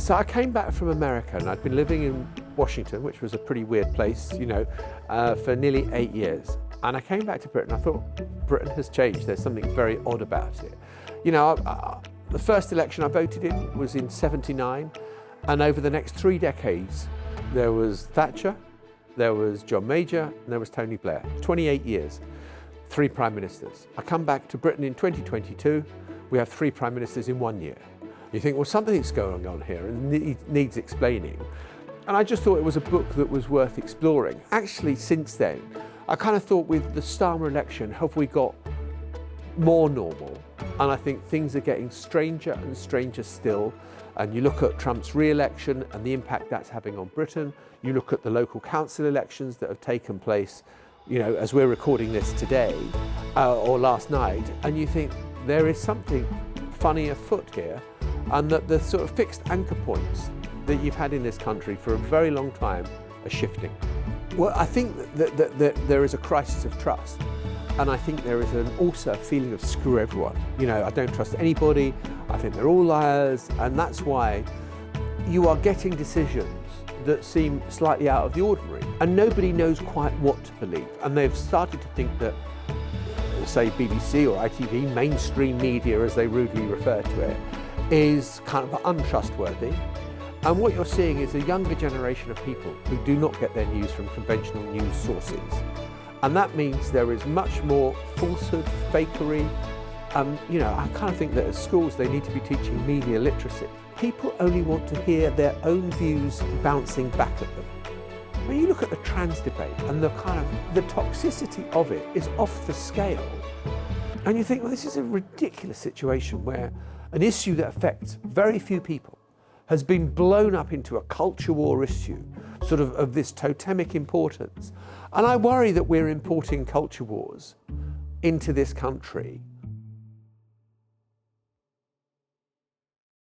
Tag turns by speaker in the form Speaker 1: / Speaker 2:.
Speaker 1: So I came back from America, and I'd been living in Washington, which was a pretty weird place, for nearly 8 years. And I came back to Britain. I thought Britain has changed. There's something very odd about it. The first election I voted in was in '79, and over the next 3 decades, there was Thatcher, there was John Major, and there was Tony Blair. 28 years, 3 prime ministers. I come back to Britain in 2022. We have 3 prime ministers in 1 year. You think, well, something's going on here and it needs explaining. And I just thought it was a book that was worth exploring. Actually, since then, I kind of thought with the Starmer election, have we got more normal? And I think things are getting stranger and stranger still. And you look at Trump's re-election and the impact that's having on Britain. You look at the local council elections that have taken place, as we're recording this today or last night, and you think there is something funny afoot here, and that the sort of fixed anchor points that you've had in this country for a very long time are shifting. Well, I think that there is a crisis of trust, and I think there is also a feeling of screw everyone. I don't trust anybody, I think they're all liars, and that's why you are getting decisions that seem slightly out of the ordinary, and nobody knows quite what to believe. And they've started to think that, say, BBC or ITV, mainstream media as they rudely refer to it, is kind of untrustworthy. And what you're seeing is a younger generation of people who do not get their news from conventional news sources. And that means there is much more falsehood, fakery. I kind of think that at schools they need to be teaching media literacy. People only want to hear their own views bouncing back at them. When you look at the trans debate and the toxicity of it is off the scale. And you think, well, this is a ridiculous situation where an issue that affects very few people has been blown up into a culture war issue, sort of this totemic importance. And I worry that we're importing culture wars into this country